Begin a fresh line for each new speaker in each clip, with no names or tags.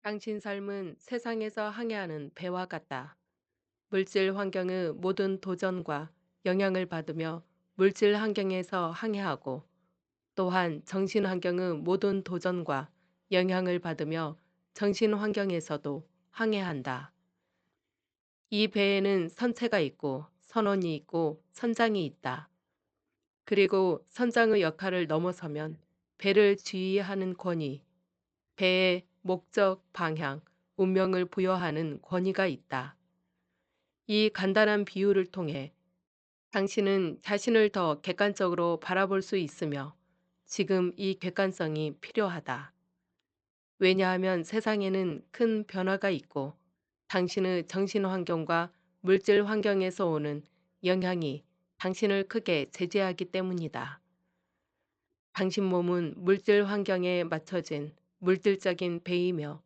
당신 삶은 세상에서 항해하는 배와 같다. 물질 환경의 모든 도전과 영향을 받으며 물질 환경에서 항해하고 또한 정신 환경의 모든 도전과 영향을 받으며 정신 환경에서도 항해한다. 이 배에는 선체가 있고 선원이 있고 선장이 있다. 그리고 선장의 역할을 넘어서면 배를 지휘하는 권위, 배의 목적, 방향, 운명을 부여하는 권위가 있다. 이 간단한 비유를 통해 당신은 자신을 더 객관적으로 바라볼 수 있으며 지금 이 객관성이 필요하다. 왜냐하면 세상에는 큰 변화가 있고 당신의 정신 환경과 물질 환경에서 오는 영향이 당신을 크게 제재하기 때문이다. 당신 몸은 물질 환경에 맞춰진 물질적인 배이며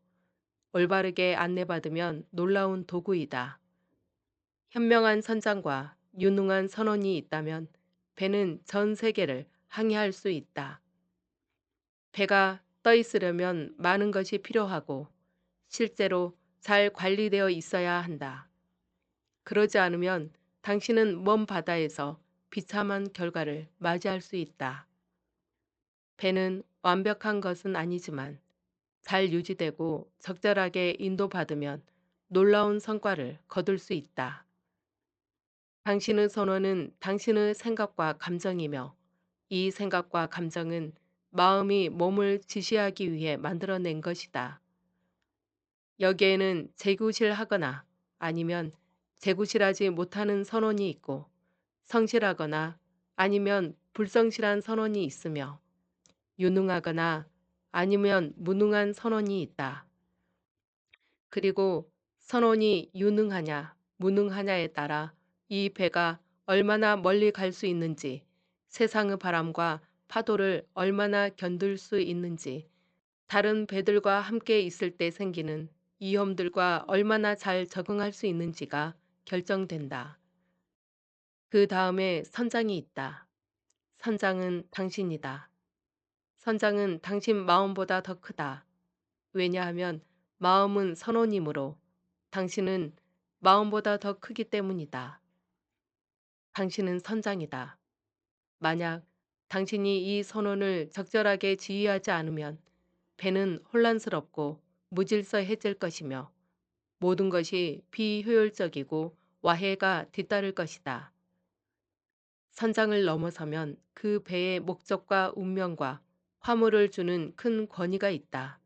올바르게 안내받으면 놀라운 도구이다. 현명한 선장과 유능한 선원이 있다면 배는 전 세계를 항해할 수 있다. 배가 떠 있으려면 많은 것이 필요하고 실제로 잘 관리되어 있어야 한다. 그러지 않으면 당신은 먼 바다에서 비참한 결과를 맞이할 수 있다. 배는 완벽한 것은 아니지만 잘 유지되고 적절하게 인도받으면 놀라운 성과를 거둘 수 있다. 당신의 선호는 당신의 생각과 감정이며 이 생각과 감정은 마음이 몸을 지시하기 위해 만들어낸 것이다. 여기에는 재구실하거나 아니면 재구실하지 못하는 선원이 있고 성실하거나 아니면 불성실한 선원이 있으며 유능하거나 아니면 무능한 선원이 있다. 그리고 선원이 유능하냐 무능하냐에 따라 이 배가 얼마나 멀리 갈 수 있는지, 세상의 바람과 파도를 얼마나 견딜 수 있는지, 다른 배들과 함께 있을 때 생기는 위험들과 얼마나 잘 적응할 수 있는지가 결정된다. 그 다음에 선장이 있다. 선장은 당신이다. 선장은 당신 마음보다 더 크다. 왜냐하면 마음은 선원이므로 당신은 마음보다 더 크기 때문이다. 당신은 선장이다. 만약 당신이 이 선원을 적절하게 지휘하지 않으면 배는 혼란스럽고 무질서해질 것이며 모든 것이 비효율적이고 와해가 뒤따를 것이다. 선장을 넘어서면 그 배의 목적과 운명과 화물을 주는 큰 권위가 있다.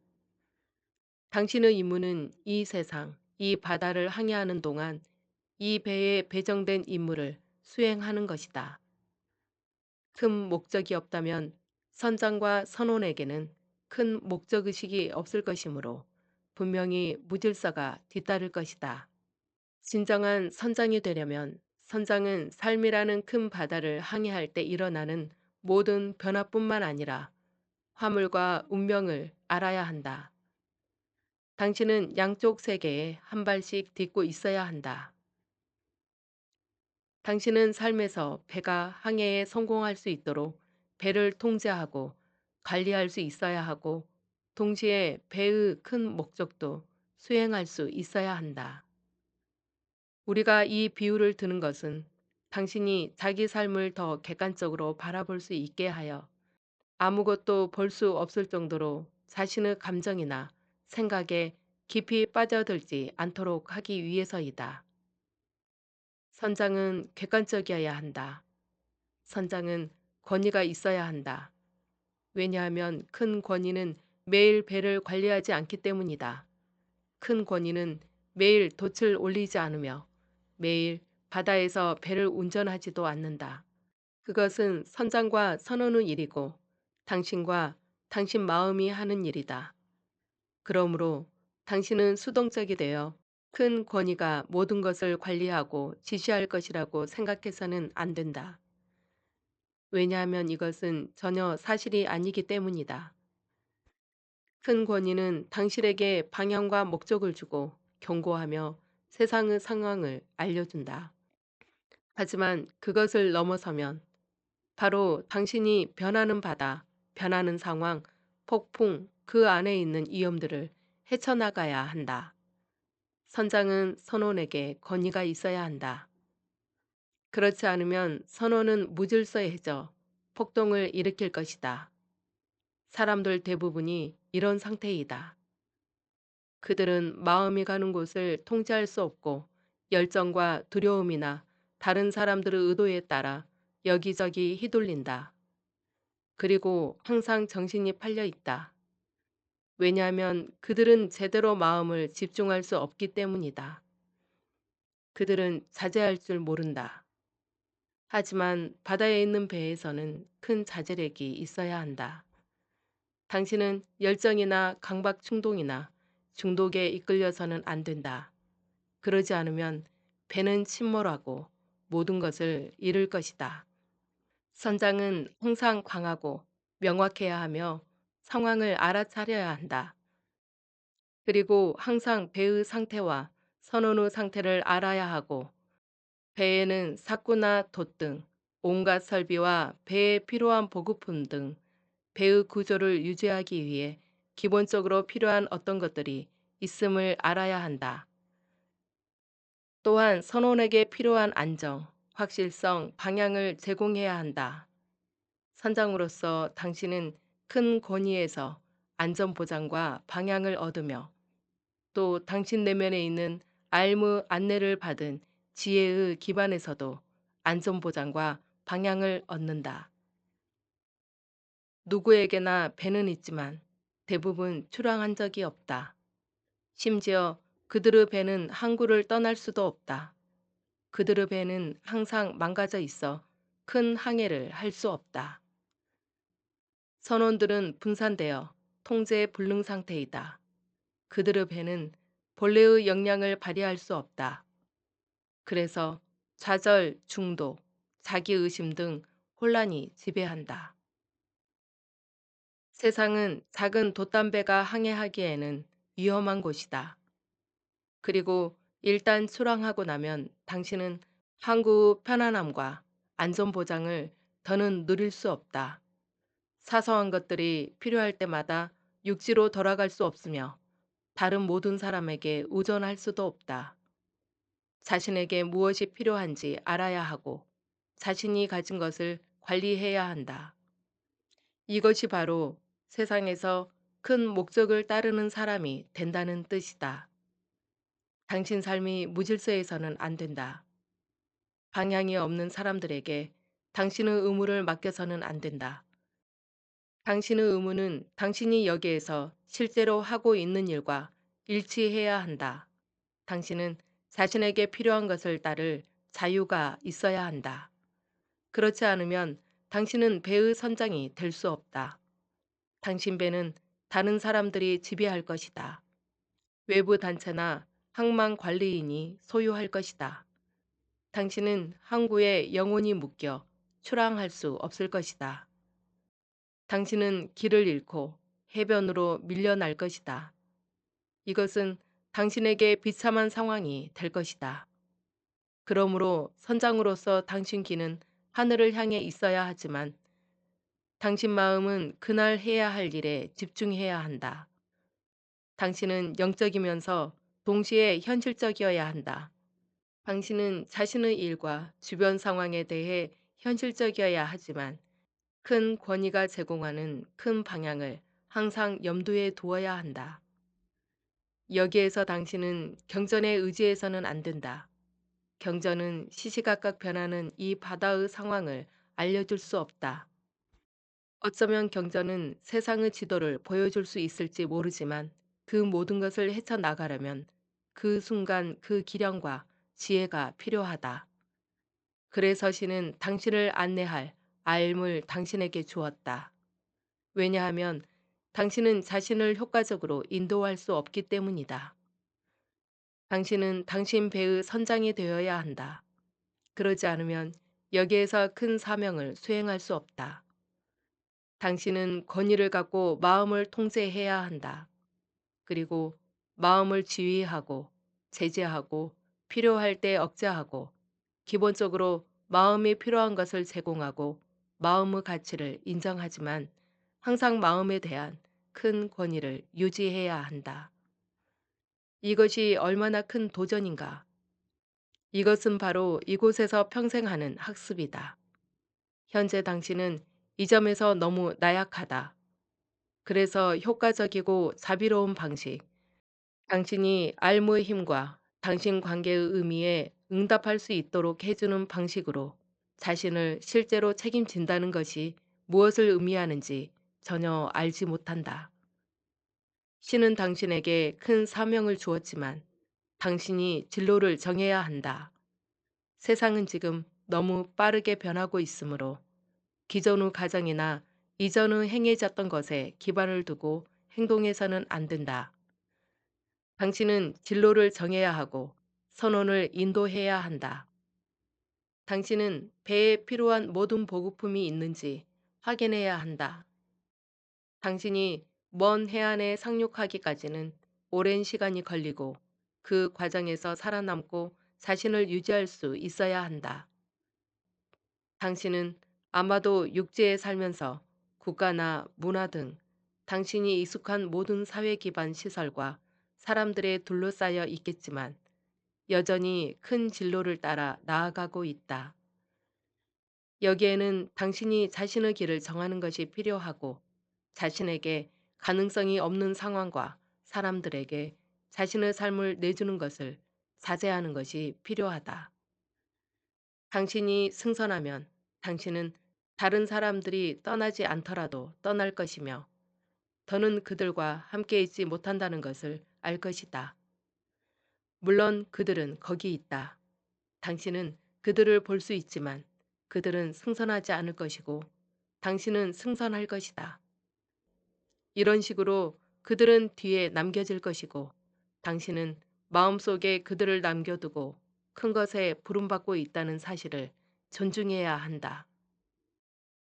당신의 임무는 이 세상, 이 바다를 항해하는 동안 이 배에 배정된 임무를 수행하는 것이다. 큰 목적이 없다면 선장과 선원에게는 큰 목적의식이 없을 것이므로 분명히 무질서가 뒤따를 것이다. 진정한 선장이 되려면 선장은 삶이라는 큰 바다를 항해할 때 일어나는 모든 변화뿐만 아니라 화물과 운명을 알아야 한다. 당신은 양쪽 세계에 한 발씩 딛고 있어야 한다. 당신은 삶에서 배가 항해에 성공할 수 있도록 배를 통제하고 관리할 수 있어야 하고 동시에 배의 큰 목적도 수행할 수 있어야 한다. 우리가 이 비유를 드는 것은 당신이 자기 삶을 더 객관적으로 바라볼 수 있게 하여 아무것도 볼 수 없을 정도로 자신의 감정이나 생각에 깊이 빠져들지 않도록 하기 위해서이다. 선장은 객관적이어야 한다. 선장은 권위가 있어야 한다. 왜냐하면 큰 권위는 매일 배를 관리하지 않기 때문이다. 큰 권위는 매일 돛을 올리지 않으며 매일 바다에서 배를 운전하지도 않는다. 그것은 선장과 선원의 일이고 당신과 당신 마음이 하는 일이다. 그러므로 당신은 수동적이 되어 큰 권위가 모든 것을 관리하고 지시할 것이라고 생각해서는 안 된다. 왜냐하면 이것은 전혀 사실이 아니기 때문이다. 큰 권위는 당신에게 방향과 목적을 주고 경고하며 세상의 상황을 알려준다. 하지만 그것을 넘어서면 바로 당신이 변하는 바다, 변하는 상황, 폭풍, 그 안에 있는 위험들을 헤쳐나가야 한다. 선장은 선원에게 권위가 있어야 한다. 그렇지 않으면 선원은 무질서해져 폭동을 일으킬 것이다. 사람들 대부분이 이런 상태이다. 그들은 마음이 가는 곳을 통제할 수 없고 열정과 두려움이나 다른 사람들의 의도에 따라 여기저기 휘둘린다. 그리고 항상 정신이 팔려 있다. 왜냐하면 그들은 제대로 마음을 집중할 수 없기 때문이다. 그들은 자제할 줄 모른다. 하지만 바다에 있는 배에서는 큰 자제력이 있어야 한다. 당신은 열정이나 강박 충동이나 중독에 이끌려서는 안 된다. 그러지 않으면 배는 침몰하고 모든 것을 잃을 것이다. 선장은 항상 강하고 명확해야 하며 상황을 알아차려야 한다. 그리고 항상 배의 상태와 선원의 상태를 알아야 하고 배에는 사꾸나 돛 등 온갖 설비와 배에 필요한 보급품 등 배의 구조를 유지하기 위해 기본적으로 필요한 어떤 것들이 있음을 알아야 한다. 또한 선원에게 필요한 안정, 확실성, 방향을 제공해야 한다. 선장으로서 당신은 큰 권위에서 안전 보장과 방향을 얻으며 또 당신 내면에 있는 알무 안내를 받은 지혜의 기반에서도 안전 보장과 방향을 얻는다. 누구에게나 배는 있지만 대부분 출항한 적이 없다. 심지어 그들의 배는 항구를 떠날 수도 없다. 그들의 배는 항상 망가져 있어 큰 항해를 할 수 없다. 선원들은 분산되어 통제 불능 상태이다. 그들의 배는 본래의 역량을 발휘할 수 없다. 그래서 좌절, 중독, 자기의심 등 혼란이 지배한다. 세상은 작은 돛담배가 항해하기에는 위험한 곳이다. 그리고 일단 출항하고 나면 당신은 항구의 편안함과 안전보장을 더는 누릴 수 없다. 사소한 것들이 필요할 때마다 육지로 돌아갈 수 없으며 다른 모든 사람에게 의존할 수도 없다. 자신에게 무엇이 필요한지 알아야 하고 자신이 가진 것을 관리해야 한다. 이것이 바로 세상에서 큰 목적을 따르는 사람이 된다는 뜻이다. 당신 삶이 무질서해서는 안 된다. 방향이 없는 사람들에게 당신의 의무를 맡겨서는 안 된다. 당신의 의무는 당신이 여기에서 실제로 하고 있는 일과 일치해야 한다. 당신은 자신에게 필요한 것을 따를 자유가 있어야 한다. 그렇지 않으면 당신은 배의 선장이 될 수 없다. 당신 배는 다른 사람들이 지배할 것이다. 외부 단체나 항만 관리인이 소유할 것이다. 당신은 항구에 영원히 묶여 출항할 수 없을 것이다. 당신은 길을 잃고 해변으로 밀려날 것이다. 이것은 당신에게 비참한 상황이 될 것이다. 그러므로 선장으로서 당신 귀는 하늘을 향해 있어야 하지만 당신 마음은 그날 해야 할 일에 집중해야 한다. 당신은 영적이면서 동시에 현실적이어야 한다. 당신은 자신의 일과 주변 상황에 대해 현실적이어야 하지만 큰 권위가 제공하는 큰 방향을 항상 염두에 두어야 한다. 여기에서 당신은 경전에 의지해서는 안 된다. 경전은 시시각각 변하는 이 바다의 상황을 알려줄 수 없다. 어쩌면 경전은 세상의 지도를 보여줄 수 있을지 모르지만 그 모든 것을 헤쳐나가려면 그 순간 그 기량과 지혜가 필요하다. 그래서 신은 당신을 안내할 알물 당신에게 주었다. 왜냐하면 당신은 자신을 효과적으로 인도할 수 없기 때문이다. 당신은 당신 배의 선장이 되어야 한다. 그러지 않으면 여기에서 큰 사명을 수행할 수 없다. 당신은 권위를 갖고 마음을 통제해야 한다. 그리고 마음을 지휘하고 제재하고 필요할 때 억제하고 기본적으로 마음이 필요한 것을 제공하고 마음의 가치를 인정하지만 항상 마음에 대한 큰 권위를 유지해야 한다. 이것이 얼마나 큰 도전인가. 이것은 바로 이곳에서 평생 하는 학습이다. 현재 당신은 이 점에서 너무 나약하다. 그래서 효과적이고 자비로운 방식, 당신이 알무의 힘과 당신 관계의 의미에 응답할 수 있도록 해주는 방식으로 자신을 실제로 책임진다는 것이 무엇을 의미하는지 전혀 알지 못한다. 신은 당신에게 큰 사명을 주었지만 당신이 진로를 정해야 한다. 세상은 지금 너무 빠르게 변하고 있으므로 기존의 가정이나 이전의 행해졌던 것에 기반을 두고 행동해서는 안 된다. 당신은 진로를 정해야 하고 선원을 인도해야 한다. 당신은 배에 필요한 모든 보급품이 있는지 확인해야 한다. 당신이 먼 해안에 상륙하기까지는 오랜 시간이 걸리고 그 과정에서 살아남고 자신을 유지할 수 있어야 한다. 당신은 아마도 육지에 살면서 국가나 문화 등 당신이 익숙한 모든 사회 기반 시설과 사람들에 둘러싸여 있겠지만 여전히 큰 진로를 따라 나아가고 있다. 여기에는 당신이 자신의 길을 정하는 것이 필요하고 자신에게 가능성이 없는 상황과 사람들에게 자신의 삶을 내주는 것을 자제하는 것이 필요하다. 당신이 승선하면 당신은 다른 사람들이 떠나지 않더라도 떠날 것이며 더는 그들과 함께 있지 못한다는 것을 알 것이다. 물론 그들은 거기 있다. 당신은 그들을 볼 수 있지만 그들은 승선하지 않을 것이고 당신은 승선할 것이다. 이런 식으로 그들은 뒤에 남겨질 것이고 당신은 마음속에 그들을 남겨두고 큰 것에 부름받고 있다는 사실을 존중해야 한다.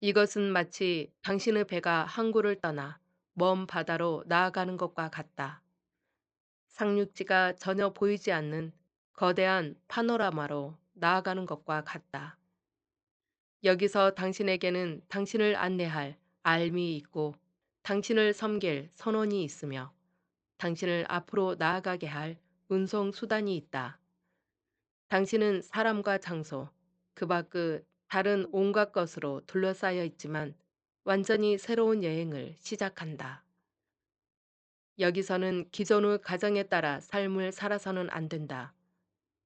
이것은 마치 당신의 배가 항구를 떠나 먼 바다로 나아가는 것과 같다. 상륙지가 전혀 보이지 않는 거대한 파노라마로 나아가는 것과 같다. 여기서 당신에게는 당신을 안내할 알미 있고 당신을 섬길 선원이 있으며 당신을 앞으로 나아가게 할 운송 수단이 있다. 당신은 사람과 장소, 그 밖의 다른 온갖 것으로 둘러싸여 있지만 완전히 새로운 여행을 시작한다. 여기서는 기존의 가정에 따라 삶을 살아서는 안 된다.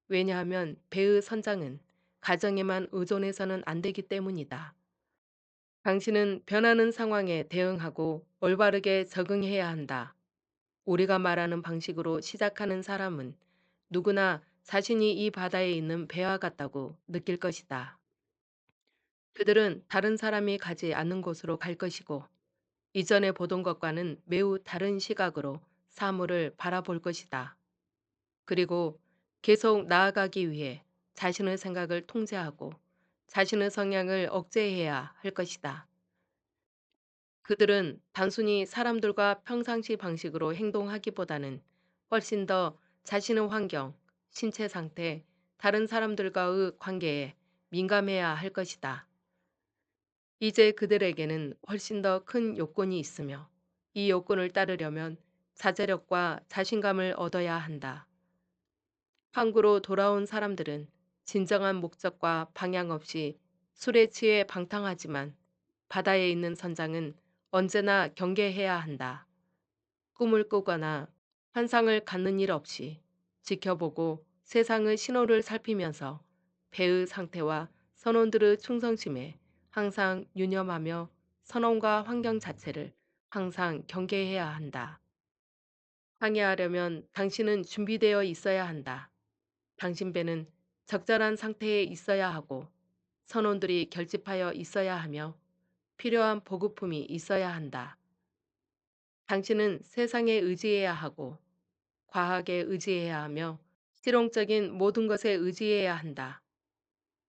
왜냐하면 배의 선장은 가정에만 의존해서는 안 되기 때문이다. 당신은 변하는 상황에 대응하고 올바르게 적응해야 한다. 우리가 말하는 방식으로 시작하는 사람은 누구나 자신이 이 바다에 있는 배와 같다고 느낄 것이다. 그들은 다른 사람이 가지 않는 곳으로 갈 것이고 이전에 보던 것과는 매우 다른 시각으로 사물을 바라볼 것이다. 그리고 계속 나아가기 위해 자신의 생각을 통제하고 자신의 성향을 억제해야 할 것이다. 그들은 단순히 사람들과 평상시 방식으로 행동하기보다는 훨씬 더 자신의 환경, 신체 상태, 다른 사람들과의 관계에 민감해야 할 것이다. 이제 그들에게는 훨씬 더 큰 요건이 있으며 이 요건을 따르려면 자제력과 자신감을 얻어야 한다. 항구로 돌아온 사람들은 진정한 목적과 방향 없이 술에 취해 방탕하지만 바다에 있는 선장은 언제나 경계해야 한다. 꿈을 꾸거나 환상을 갖는 일 없이 지켜보고 세상의 신호를 살피면서 배의 상태와 선원들의 충성심에 항상 유념하며 선원과 환경 자체를 항상 경계해야 한다. 항해하려면 당신은 준비되어 있어야 한다. 당신 배는 적절한 상태에 있어야 하고 선원들이 결집하여 있어야 하며 필요한 보급품이 있어야 한다. 당신은 세상에 의지해야 하고 과학에 의지해야 하며 실용적인 모든 것에 의지해야 한다.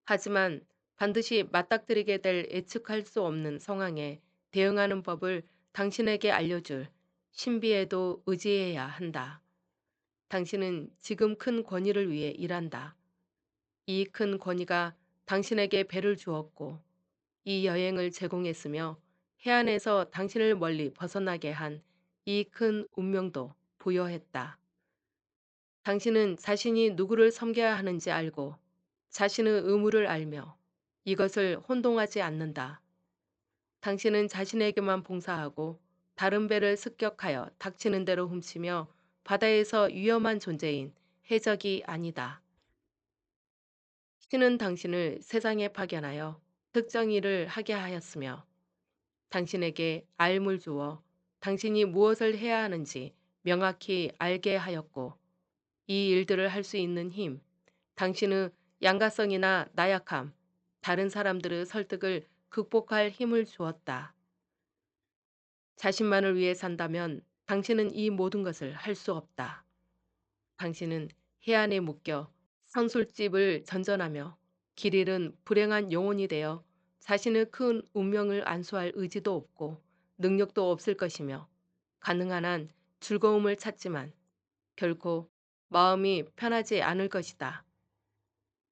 하지만 반드시 맞닥뜨리게 될 예측할 수 없는 상황에 대응하는 법을 당신에게 알려줄 신비에도 의지해야 한다. 당신은 지금 큰 권위를 위해 일한다. 이 큰 권위가 당신에게 배를 주었고 이 여행을 제공했으며 해안에서 당신을 멀리 벗어나게 한 이 큰 운명도 부여했다. 당신은 자신이 누구를 섬겨야 하는지 알고 자신의 의무를 알며 이것을 혼동하지 않는다. 당신은 자신에게만 봉사하고 다른 배를 습격하여 닥치는 대로 훔치며 바다에서 위험한 존재인 해적이 아니다. 신은 당신을 세상에 파견하여 특정 일을 하게 하였으며 당신에게 알물 주어 당신이 무엇을 해야 하는지 명확히 알게 하였고 이 일들을 할 수 있는 힘, 당신의 양가성이나 나약함, 다른 사람들의 설득을 극복할 힘을 주었다. 자신만을 위해 산다면 당신은 이 모든 것을 할 수 없다. 당신은 해안에 묶여 선술집을 전전하며 길 잃은 불행한 영혼이 되어 자신의 큰 운명을 안수할 의지도 없고 능력도 없을 것이며 가능한 한 즐거움을 찾지만 결코 마음이 편하지 않을 것이다.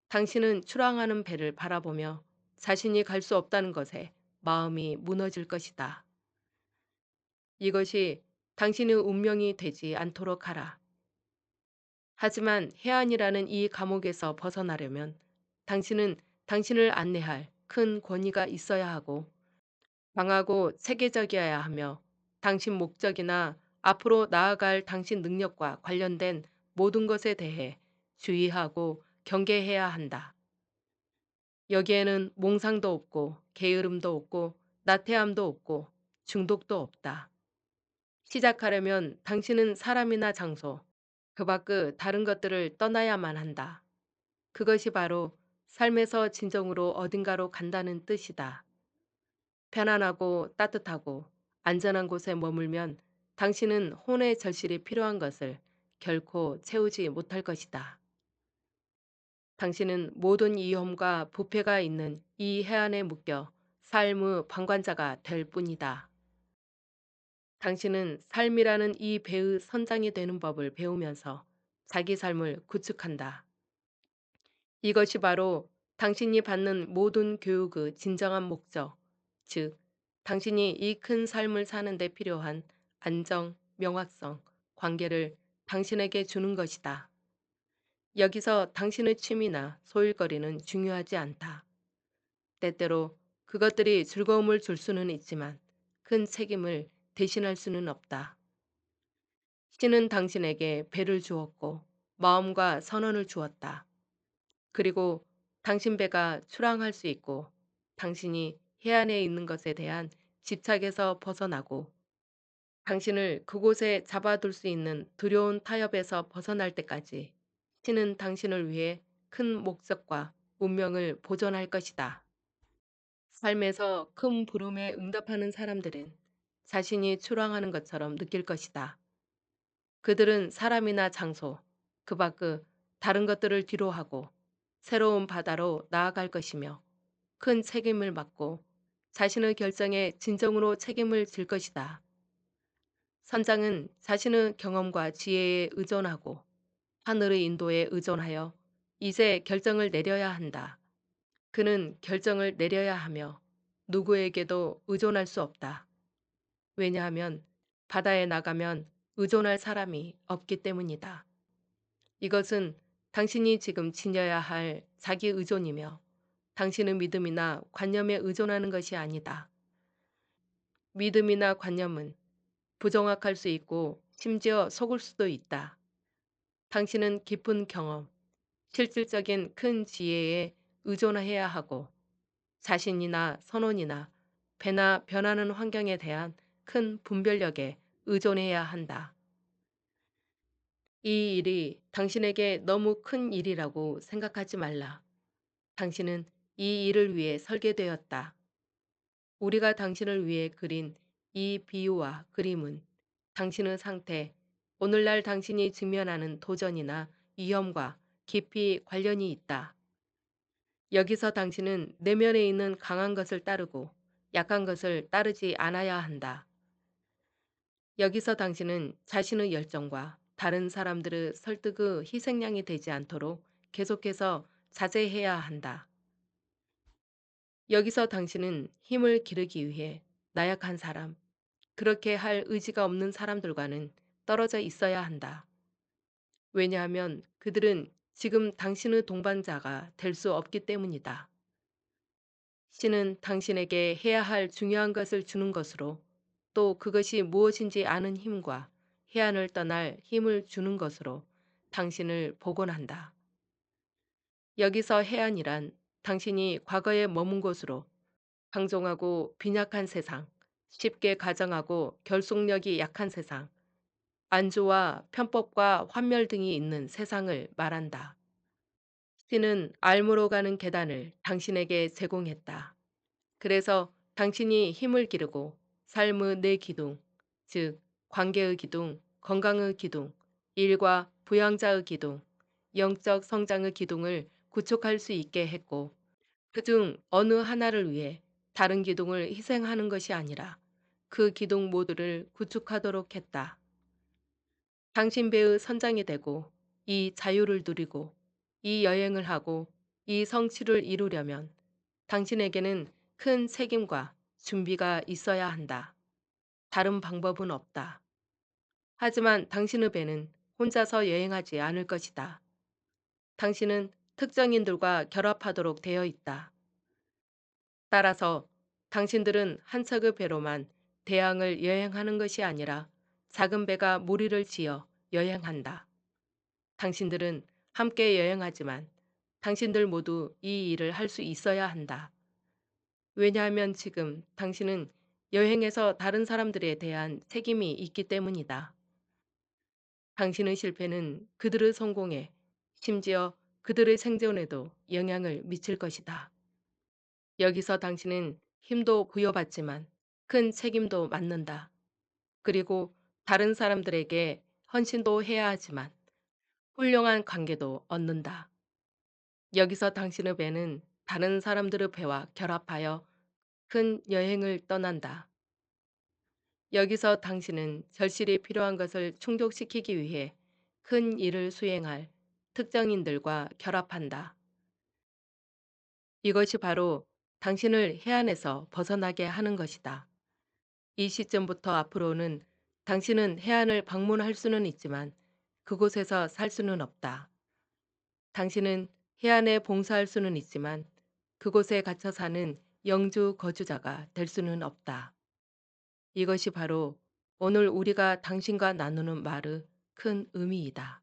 당신은 출항하는 배를 바라보며 자신이 갈 수 없다는 것에 마음이 무너질 것이다. 이것이 당신의 운명이 되지 않도록 하라. 하지만 해안이라는 이 감옥에서 벗어나려면 당신은 당신을 안내할 큰 권위가 있어야 하고 강하고 체계적이어야 하며 당신 목적이나 앞으로 나아갈 당신 능력과 관련된 모든 것에 대해 주의하고 경계해야 한다. 여기에는 몽상도 없고 게으름도 없고 나태함도 없고 중독도 없다. 시작하려면 당신은 사람이나 장소, 그 밖의 다른 것들을 떠나야만 한다. 그것이 바로 삶에서 진정으로 어딘가로 간다는 뜻이다. 편안하고 따뜻하고 안전한 곳에 머물면 당신은 혼의 절실히 필요한 것을 결코 채우지 못할 것이다. 당신은 모든 위험과 부패가 있는 이 해안에 묶여 삶의 방관자가 될 뿐이다. 당신은 삶이라는 이 배의 선장이 되는 법을 배우면서 자기 삶을 구축한다. 이것이 바로 당신이 받는 모든 교육의 진정한 목적, 즉, 당신이 이 큰 삶을 사는 데 필요한 안정, 명확성, 관계를 당신에게 주는 것이다. 여기서 당신의 취미나 소일거리는 중요하지 않다. 때때로 그것들이 즐거움을 줄 수는 있지만 큰 책임을 대신할 수는 없다. 신은 당신에게 배를 주었고 마음과 선언을 주었다. 그리고 당신 배가 출항할 수 있고 당신이 해안에 있는 것에 대한 집착에서 벗어나고 당신을 그곳에 잡아둘 수 있는 두려운 타협에서 벗어날 때까지 신은 당신을 위해 큰 목적과 운명을 보존할 것이다. 삶에서 큰 부름에 응답하는 사람들은 자신이 출항하는 것처럼 느낄 것이다. 그들은 사람이나 장소, 그 밖의 다른 것들을 뒤로하고 새로운 바다로 나아갈 것이며 큰 책임을 맡고 자신의 결정에 진정으로 책임을 질 것이다. 선장은 자신의 경험과 지혜에 의존하고 하늘의 인도에 의존하여 이제 결정을 내려야 한다. 그는 결정을 내려야 하며 누구에게도 의존할 수 없다. 왜냐하면 바다에 나가면 의존할 사람이 없기 때문이다. 이것은 당신이 지금 지녀야 할 자기 의존이며 당신의 믿음이나 관념에 의존하는 것이 아니다. 믿음이나 관념은 부정확할 수 있고 심지어 속을 수도 있다. 당신은 깊은 경험, 실질적인 큰 지혜에 의존해야 하고 자신이나 선원이나 배나 변하는 환경에 대한 큰 분별력에 의존해야 한다. 이 일이 당신에게 너무 큰 일이라고 생각하지 말라. 당신은 이 일을 위해 설계되었다. 우리가 당신을 위해 그린 이 비유와 그림은 당신의 상태, 오늘날 당신이 직면하는 도전이나 위험과 깊이 관련이 있다. 여기서 당신은 내면에 있는 강한 것을 따르고 약한 것을 따르지 않아야 한다. 여기서 당신은 자신의 열정과 다른 사람들의 설득의 희생양이 되지 않도록 계속해서 자제해야 한다. 여기서 당신은 힘을 기르기 위해 나약한 사람, 그렇게 할 의지가 없는 사람들과는 떨어져 있어야 한다. 왜냐하면 그들은 지금 당신의 동반자가 될 수 없기 때문이다. 신은 당신에게 해야 할 중요한 것을 주는 것으로 또 그것이 무엇인지 아는 힘과 해안을 떠날 힘을 주는 것으로 당신을 복원한다. 여기서 해안이란 당신이 과거에 머문 곳으로 방종하고 빈약한 세상, 쉽게 가정하고 결속력이 약한 세상, 안주와 편법과 환멸 등이 있는 세상을 말한다. 신은 알무로 가는 계단을 당신에게 제공했다. 그래서 당신이 힘을 기르고 삶의 네 기둥, 즉 관계의 기둥, 건강의 기둥, 일과 부양자의 기둥, 영적 성장의 기둥을 구축할 수 있게 했고 그중 어느 하나를 위해 다른 기둥을 희생하는 것이 아니라 그 기둥 모두를 구축하도록 했다. 당신 배의 선장이 되고 이 자유를 누리고 이 여행을 하고 이 성취를 이루려면 당신에게는 큰 책임과 준비가 있어야 한다. 다른 방법은 없다. 하지만 당신의 배는 혼자서 여행하지 않을 것이다. 당신은 특정인들과 결합하도록 되어 있다. 따라서 당신들은 한 척의 배로만 대양을 여행하는 것이 아니라 작은 배가 무리를 지어 여행한다. 당신들은 함께 여행하지만 당신들 모두 이 일을 할 수 있어야 한다. 왜냐하면 지금 당신은 여행에서 다른 사람들에 대한 책임이 있기 때문이다. 당신의 실패는 그들의 성공에, 심지어 그들의 생존에도 영향을 미칠 것이다. 여기서 당신은 힘도 부여받지만 큰 책임도 맡는다. 그리고 다른 사람들에게 헌신도 해야 하지만 훌륭한 관계도 얻는다. 여기서 당신의 배는 다른 사람들의 배와 결합하여 큰 여행을 떠난다. 여기서 당신은 절실히 필요한 것을 충족시키기 위해 큰 일을 수행할 특정인들과 결합한다. 이것이 바로 당신을 해안에서 벗어나게 하는 것이다. 이 시점부터 앞으로는 당신은 해안을 방문할 수는 있지만 그곳에서 살 수는 없다. 당신은 해안에 봉사할 수는 있지만 그곳에 갇혀 사는 영주 거주자가 될 수는 없다. 이것이 바로 오늘 우리가 당신과 나누는 말의 큰 의미이다.